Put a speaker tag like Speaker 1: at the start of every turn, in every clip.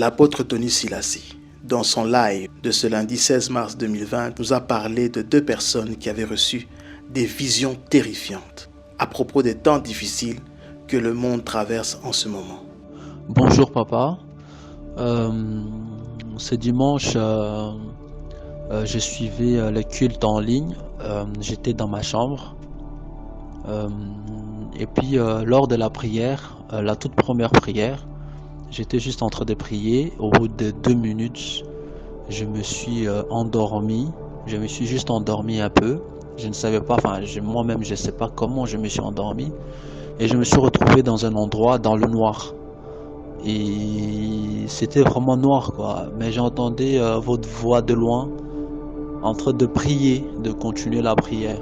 Speaker 1: L'apôtre Tony Silassi, dans son live de ce lundi 16 mars 2020, nous a parlé de 2 personnes qui avaient reçu des visions terrifiantes à propos des temps difficiles que le monde traverse en ce moment.
Speaker 2: Bonjour papa. Ce dimanche, je suivais le culte en ligne. J'étais dans ma chambre. Et puis lors de la prière, la toute première prière, j'étais juste en train de prier. Au bout de 2 minutes, je me suis endormi. Je me suis juste endormi un peu. Je ne savais pas, moi-même je ne sais pas comment je me suis endormi. Et je me suis retrouvé dans un endroit dans le noir. Et c'était vraiment noir quoi. Mais j'entendais votre voix de loin en train de prier, de continuer la prière.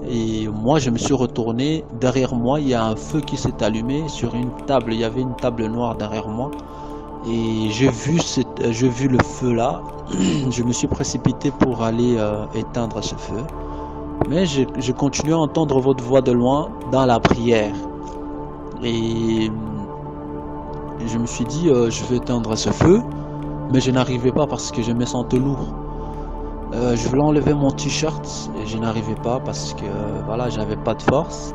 Speaker 2: Et moi je me suis retourné, derrière moi il y a un feu qui s'est allumé sur une table, il y avait une table noire derrière moi. Et j'ai vu le feu là, je me suis précipité pour aller éteindre ce feu. Mais je continuais à entendre votre voix de loin dans la prière. Et je me suis dit, je vais éteindre ce feu, mais je n'arrivais pas parce que je me sentais lourd. Je voulais enlever mon t-shirt et je n'arrivais pas parce que voilà, j'avais pas de force.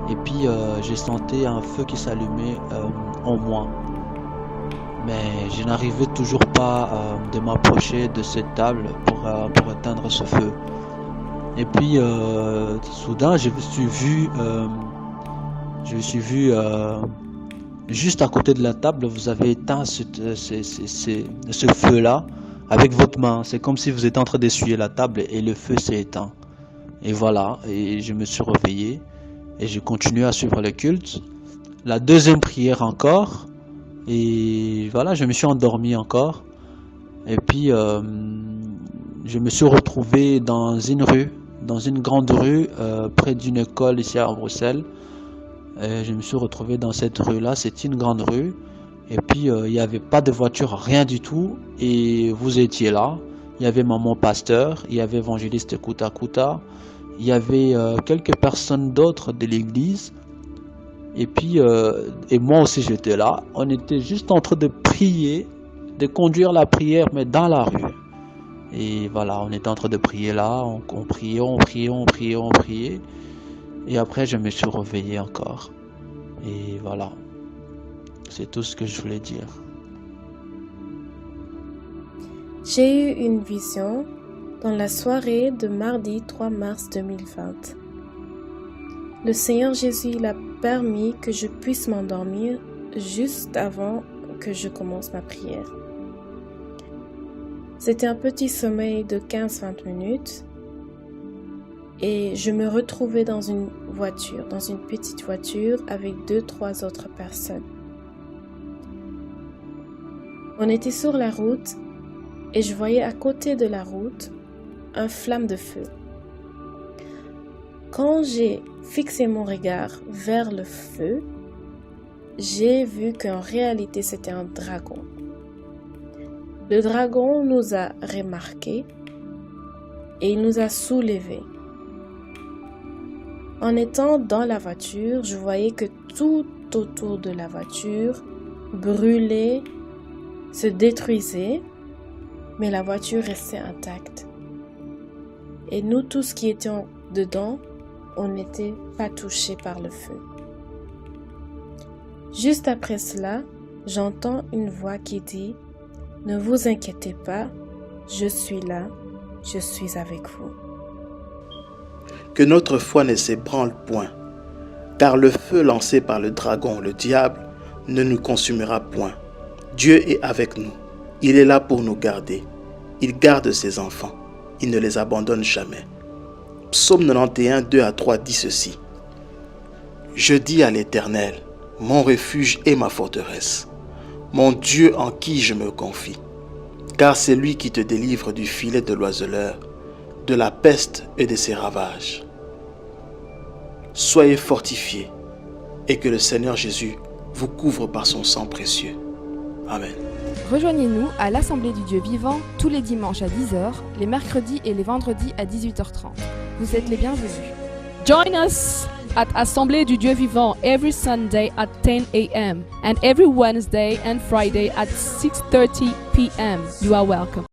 Speaker 2: Et puis j'ai senti un feu qui s'allumait en moi. Mais je n'arrivais toujours pas de m'approcher de cette table pour éteindre ce feu. Et puis soudain je me suis vu juste à côté de la table. Vous avez éteint ce feu là avec votre main. C'est comme si vous étiez en train d'essuyer la table et le feu s'est éteint. Et voilà, et je me suis réveillé et j'ai continué à suivre le culte. La deuxième prière encore. Et voilà, je me suis endormi encore. Et puis je me suis retrouvé dans une rue, dans une grande rue près d'une école ici à Bruxelles. Et je me suis retrouvé dans cette rue là, c'est une grande rue. Et puis il n'y avait pas de voiture, rien du tout. Et vous étiez là. Il y avait maman pasteur, il y avait évangéliste Kuta Kuta, il y avait quelques personnes d'autres de l'église. Et puis et moi aussi j'étais là. On était juste en train de prier, de conduire la prière, mais dans la rue. Et voilà, on était en train de prier là, on priait. Et après je me suis réveillé encore. Et voilà. C'est tout ce que je voulais dire.
Speaker 3: J'ai eu une vision dans la soirée de mardi 3 mars 2020. Le Seigneur Jésus il a permis que je puisse m'endormir juste avant que je commence ma prière. C'était un petit sommeil de 15-20 minutes et je me retrouvais dans une voiture, dans une petite voiture avec 2-3 autres personnes. On était sur la route et je voyais à côté de la route un flamme de feu. Quand j'ai fixé mon regard vers le feu, j'ai vu qu'en réalité c'était un dragon. Le dragon nous a remarqués et il nous a soulevés. En étant dans la voiture, je voyais que tout autour de la voiture brûlait, se détruisait, mais la voiture restait intacte. Et nous tous qui étions dedans, on n'était pas touchés par le feu. Juste après cela, j'entends une voix qui dit « Ne vous inquiétez pas, je suis là, je suis avec vous. »
Speaker 1: Que notre foi ne s'ébranle point, car le feu lancé par le dragon, le diable, ne nous consumera point. Dieu est avec nous, il est là pour nous garder. Il garde ses enfants, il ne les abandonne jamais. Psaume 91, 2-3 dit ceci. Je dis à l'Éternel, mon refuge et ma forteresse, mon Dieu en qui je me confie. Car c'est lui qui te délivre du filet de l'oiseleur, de la peste et de ses ravages. Soyez fortifiés et que le Seigneur Jésus vous couvre par son sang précieux. Amen.
Speaker 4: Rejoignez-nous à l'Assemblée du Dieu vivant tous les dimanches à 10h, les mercredis et les vendredis à 18h30. Vous êtes les bienvenus.
Speaker 5: Join us at Assemblée du Dieu Vivant every Sunday at 10 a.m. and every Wednesday and Friday at 6:30 p.m. You are welcome.